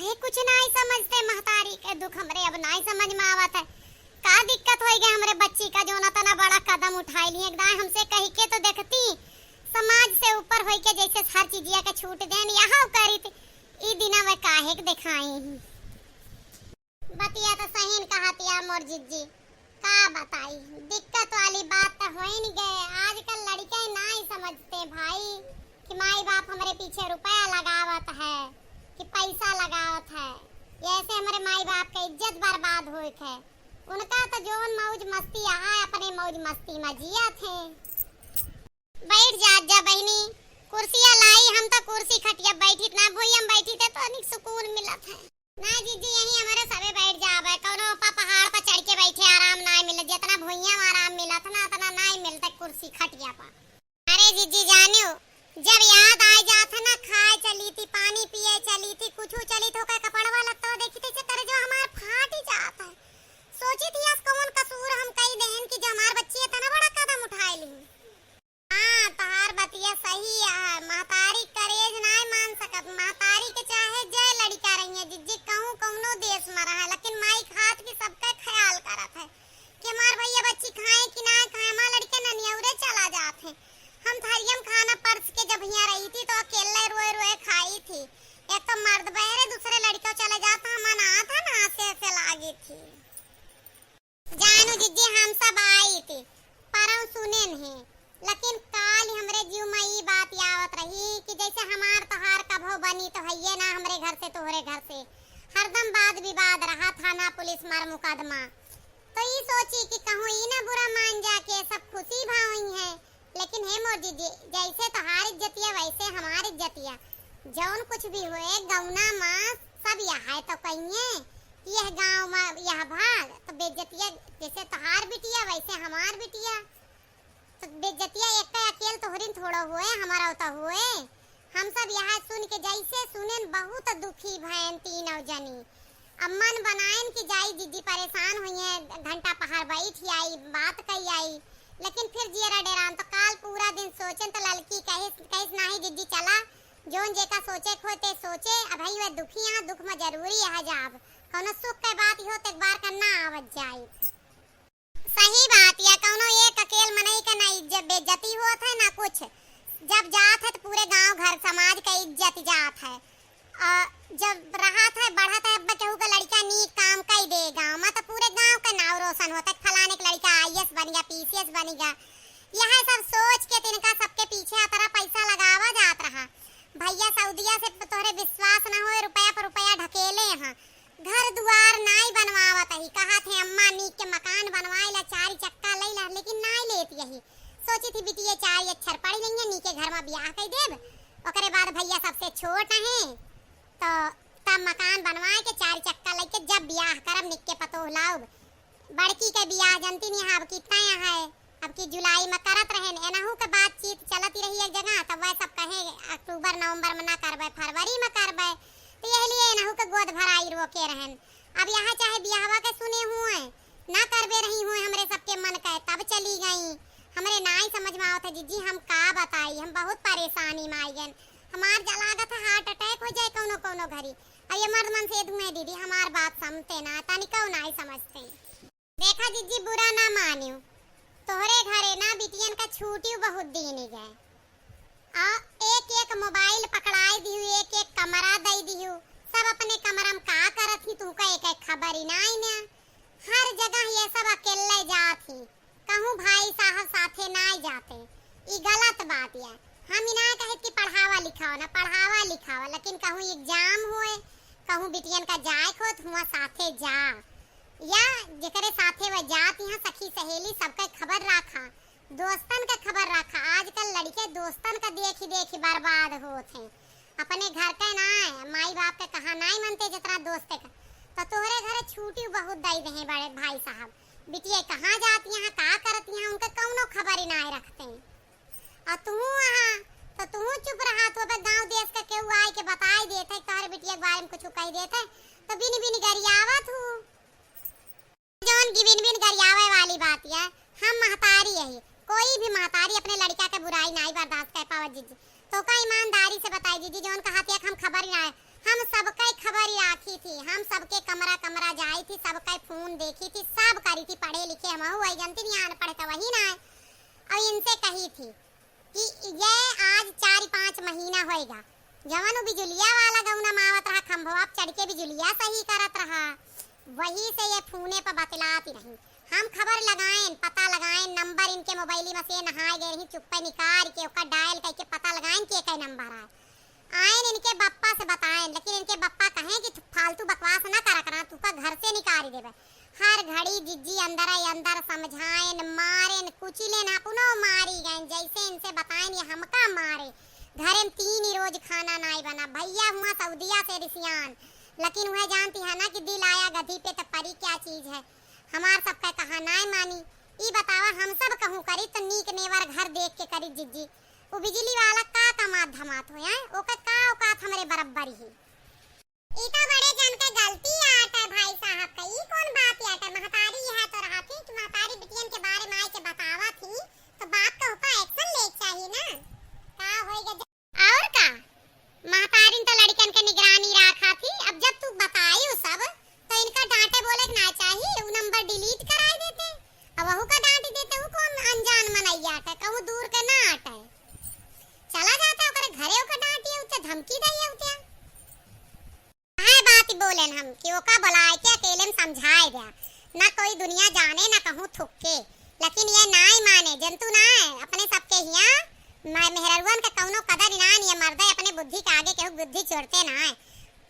काहे कुछ नहीं समझते महतारी के दुख हमरे अब नहीं समझ में आवत है। का दिक्कत हो गई हमरे बच्ची का जो ना तना बड़ा कदम उठाई ली एकदम हमसे कही के तो देखती समाज से ऊपर होई के जैसे हर चीजिया के छूट देन यहाँ करी थी ई दिना में काहे के दिखाई बतिया तो सही कहतिया मोर जिज्जी का बताई दिक्कत वाली बात तो हो ही नहीं गए। आजकल लड़के नहीं समझते भाई कि माई बाप हमारे पीछे रुपया लगावत है कि पैसा लगावत है। ऐसे हमारे माई बाप का इज्जत बर्बाद होई है। उनका तो जोन मौज मस्ती यहाँ अपने मौज मस्ती में जिया थे। बैठ जा बहनी कुर्सियां लाई हम तो कुर्सी खटिया बैठी ना भुइया में बैठी थे तो अनिक सुकून मिलत है ना जीजी यही हमारे सबे बैठ जावे कोनो पहाड़ पर चढ़ के बैठे आराम ना मिले जितना भुइया में आराम मिलत ना उतना नहीं मिलता कुर्सी खटिया पर। अरे जीजी जानियो जब याद आ जात है ना खाए चली थी पानी पिए चली थी कुछ चली तो का कपड़वा लत्ता देखी थी करे जो हमार फाट ही जात है। सोची थी आज कौन कसूर हम कई देन की जो हमार बच्ची है तना बड़ा कदम उठाई ली। हां तहार बतिया सही है महतारी करेज नहीं मान सकत महतारी के चाहे जय लड़का रही है जिज्जी कहूं कौनो देश में रहा लेकिन माई खात की सबका ख्याल करत है कि हमार भैया बच्ची खाए कि ना खाए हमार लड़के ननियौरे चला जात है। हम थरियम खाना परस के जब यहाँ रही थी तो अकेले रोए रोए खाई थी। एक तो मर्द बहरे दूसरे लड़के चले जाता मना था ना से लागी थी। जानू जिज्जी हम सब आई थी पर हम सुने नहीं लेकिन काल हमरे जीव में ये बात यावत रही कि जैसे हमार तहार कभो बनी तो है ना हमरे घर से तोहरे घर से हरदम वाद विवाद रहा थाना पुलिस मार मुकदमा तो ये सोची कि कहूँ ये ना बुरा मान जाके सब खुशी भाई है। लेकिन हे मोर दीदी जैसे तहार इज्जतिया वैसे हमारी इज्जतिया जौन कुछ भी हुए गौना माँ सब यहाँ तो कहिए यह गांव में यह भाग तो बेइज्जतिया जैसे तहार बिटिया वैसे हमार बिटिया तो बेइज्जतिया एक अकेले तोहरिन थोड़ा हुए हमारा होता हुए हम सब यहाँ सुन के जैसे सुने बहुत दुखी भैन तीनों जनी अम्मन बनाएन की जाई दीदी परेशान हुई है घंटा पहाड़ बैठ आई बात कही आई लेकिन फिर जियरा डेरान तो काल पूरा दिन सोचन तो लड़की कहिस नहीं दीदी चला जोन जेका सोचे खोते सोचे अब भाई वह दुखी यहाँ दुख में जरूरी है जाब कोनो सुख के बात हो तो एक बार करना आवत जाए। सही बात या कोनो एक अकेल मनई का ना इज्जत बेइज्जती होत है ना कुछ जब जात है तो पूरे गांव घर समाज का इज्जत जात है। जब रहा था बढ़ा था अब केहू का लड़का नीक काम कई दे गांव में तो पूरे गांव का नाम रोशन होता है फलाने का लड़का आईएएस बन गया पीसीएस बन गया। यह सब सोच के तिनका सबके पीछे आ तरह पैसा लगावा जात रहा। भैया सऊदिया से तोहरे विश्वास ना होए रुपया पर रुपया ढकेले यहाँ घर दुआर नाई बनवावत ही कहा थे अम्मा नीक के मकान बनवाए ला चार चक्का ले ला लेकिन नाई लेत यही सोची थी बिटिया चार अक्षर पढ़ लेंगे नीके घर में ब्याह कर देब ओकरे बाद भैया सबसे छोट है तो तब मकान बनवाए के चार चक्का लेके जब ब्याह करब निक्के पतोह लाऊब बड़की के ब्याह जनती नहीं अब कितना यहाँ है अब की जुलाई में करत रहे एनहू के बातचीत चलती रही एक जगह तब वह सब कहे अक्टूबर नवंबर में ना करबे फरवरी में करबे तो यही लिए एनहू के गोद भराई रोके रहन। अब यहाँ चाहे ब्याहवा के सुने हुए ना करबे रही हुए हमरे सबके मन का तब चली गई हमरे नाई समझ में आवत है जीजी हम का बताई हम बहुत परेशानी में आई गन हमार जलागत है हार्ट अटैक हो जाए कोनो कोनो घरी अब ये मर्द मन से धुएं दीदी हमार बात समझते ना तनिको नहीं समझते। देखा जीजी बुरा ना मानियो तोहरे घरे ना बिटियन का छूटियो बहुत दिन गए आ एक एक मोबाइल पकड़ाई दिहु एक एक कमरा दई दिहु सब अपने कमरा में का करत ही तुमका एक एक खबर ही नहीं ना हर जगह ये सब अकेले जात ही कहूँ भाई साहब साथे नहीं जाते ये गलत बात है। हम इना कहे कि पढ़ावा लिखावा ना पढ़ावा लिखावा लेकिन कहूँ एग्जाम हुए कहूँ बिटियन का जाए खोत हुआ साथे जा या जेकरे साथे वह जात यहाँ सखी सहेली सबका खबर रखा दोस्तन का खबर रखा। आजकल लड़के दोस्तन का देखी बर्बाद होते हैं अपने घर का ना माई बाप के कहा नहीं मनते जितना दोस्त का तो तोहरे घरे छूटी बहुत दई रहे बड़े भाई साहब बिटिया कहाँ जाती यहाँ का करती यहाँ उनका कौनो खबर ही नहीं रखते और तू वहाँ तो तू चुप रहा तो गांव देश का केहू आए के बताई देते तोहरे बिटिया के बारे में कुछ कह देते तो बिन बिन गरियावत हूँ जोन की बिन बिन गरियावे वाली बात है। हम महतारी यही कोई भी महतारी अपने लड़का के बुराई नहीं बर्दाश्त कर पावत जीजी तो का ईमानदारी से बताई दीदी जोन कहा हम खबर ही ना हम सबका खबर ही हम सबके कमरा कमरा जाई थी, सबका फोन देखी थी, सब करी थी, पढ़े लिखे हम हुआ जानती नहीं, अनपढ़ तो वही ना है। और इनसे कही थी कि ये आज 4-5 महीना होएगा जवन बिजुलिया वाला गौना मावत रहा, खंभवा चढ़ के बिजुलिया सही करत रहा, वही से ये फोने पर बतलाती रही। हम खबर लगाएं, पता लगाएं, नंबर इनके मोबाइल में से नहाए गए रही, चुप्पे निकाल के ओका डायल करके पता लगाएं कि क्या नंबर आए इनके बप्पा से बताएं। लेकिन इनके बप्पा कहें कि फालतू बकवास ना करा करा, तू का घर से निकाल देवे। हर घड़ी जिज्जी अंदर अंदर समझाएं, मारें, कुचलें, अपनो मारी गए, जैसे इनसे बताएं ये हमका मारे। घर में 3 ही रोज खाना नहीं बना। भैया हुआ सऊदिया से रिसियान, लेकिन वह जानती है ना कि दिल आया गधी पे तो परी क्या चीज है। हमार सबका कहा नहीं मानी। ई बतावा हम सब कहूँ करी तो नीक नेवर घर देख के करी जिज्जी। वो बिजली वाला का कमात धमात हो है, ओका का औकात हमरे बराबर ही। ई तो बड़े जन के गलती आटा भाई साहब का। ई कौन बात आटा महतारी है तो रहा थी कि महतारी बिटियन के बारे में आई के बतावा थी तो बाप का ऊपर एक्शन ले चाहिए ना। का होएगा और का महतारी तो लड़कन के निगरानी रखा थी। अब जब तू बताई सब तो इनका डांटे बोले ना चाहिए, वो नंबर डिलीट कराई देते। अब वहू का डांट देते, वो कौन अनजान मनैया आटा कहूँ दूर के ना आटा चला जाता ओकरे घरे ओका डांटिए उते धमकी दइए उते। है बात बोलेन हम कि ओका बुलाए के अकेले में समझाए दिया, ना कोई दुनिया जाने ना कहूँ थुक्के। लेकिन ये नाई माने जंतु ना है अपने सबके हिया मेहररुआन का कौनो कदर ना नहीं है। मर्दे अपने बुद्धि के आगे केहू बुद्धि छोड़ते ना है।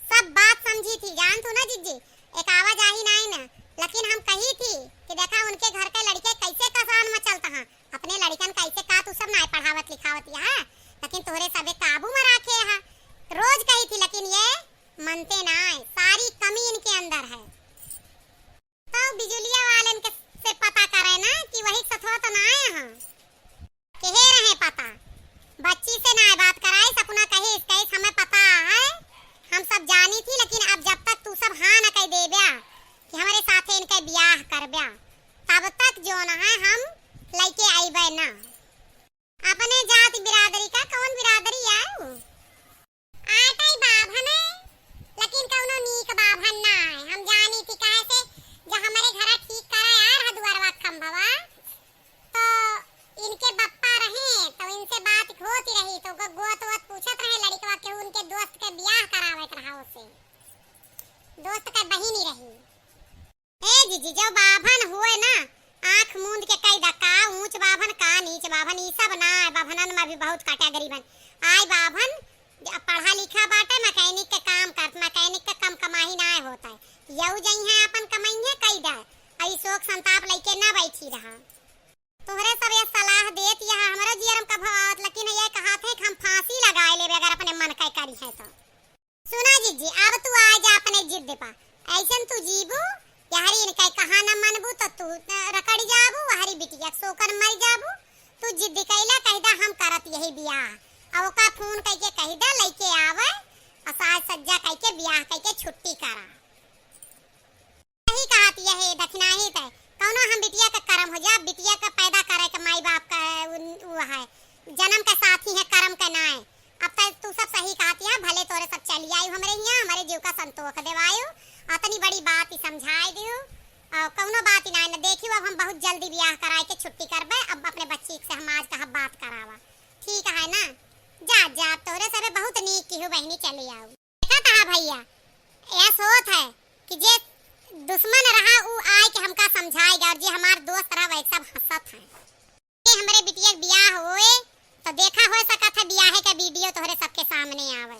सब बात समझी थी, जान तू ना जिज्जी एक आवाज आई नहीं ना। लेकिन हम कही थी कि देखा उनके घर के लड़के कैसे कसान में चलता है, अपने लड़कन कैसे का तू सब ना पढ़ावत लिखावत है, लेकिन तोहरे सबे काबू में रखे है। रोज कही थी लेकिन ये मनते ना है। सारी कमी इनके अंदर है। तो बिजुलिया वाले इनके से पता करे ना कि वही सथवा तो ना आए हैं के हे रहे पता। बच्ची से ना बात कराए, सपना कहे इसका हमें पता है, हम सब जानी थी। लेकिन अब जब तक तू सब हाँ ना कह दे ब्या कि हमारे साथे इनके ब्याह कर ब्या, तब तक जो ना है हम लेके आईबे ना। अपने जाति बिरादरी का कौन बिरादरी है आटाई बाभन है, लेकिन कौनो नीक बाभन ना है। हम जानी थी कहे से जब हमारे घर ठीक करा यार हदुआरवा खंभवा तो इनके बप्पा रहे तो इनसे बात होती रही तो गोत वोत पूछत रहे लड़कवा के उनके दोस्त के ब्याह करावे रहा उसे, दोस्त का बहिनी रही। ए जीजी जो बाभन हुए ना आंख मूंद के कई दका ऊंच बाभन का नीच बाभन ई सब ना है। बाभनन में भी बहुत कैटेगरी बन आय। बाभन पढ़ा लिखा बाटे, मैकेनिक के काम करत, मैकेनिक का कम कमाई ना होता है। यऊ जई है अपन कमाइए कई दे आई शोक संताप लेके ना बैठी रहा। तोहरे सब ये सलाह देत यह हमरा जीरम का भावत, लेकिन ये कहा थे कि हम फांसी लगाए लेबे अगर अपने मन का करी है तो। सुना जीजी अब तू आ जा अपने जिद पा, ऐसन तू जीबू यारी इनका कहा न मनबू तो तू रकड़ जाबू, हरी बिटिया सोकर मर जाबू। तू जिद कैला कहदा हम करत यही बियाह, अब का फोन करके कहदा लेके आवे और साज सज्जा करके बियाह करके छुट्टी करा। यही कहत यही दक्षिणा ही ते कौनो हम बिटिया का कर्म हो जा, बिटिया का पैदा करे के माई बाप का वो है जन्म का साथी है कर्म का ना है। अब तक तू सब सही कहती है, भले तोरे सब चली आई हमरे हिया हमारे जीव का संतोष देवायो, अतनी बड़ी बात ही समझाए दियो और कौनो बात ही ना देखियो। अब हम बहुत जल्दी ब्याह कराए के छुट्टी करबे, अब अपने बच्ची से हम आज कहा बात करावा, ठीक है ना। जा जा तोरे सबे बहुत नीक की हो बहनी चली आओ। देखा था भैया यह सोच है कि जे दुश्मन रहा वो आए के हमका समझाएगा और जे हमार दोस्त रहा वैसा हंसत है। हमरे बिटिया ब्याह होए तो देखा हो सका था ब्याह का वीडियो तोहरे सबके सामने आवे।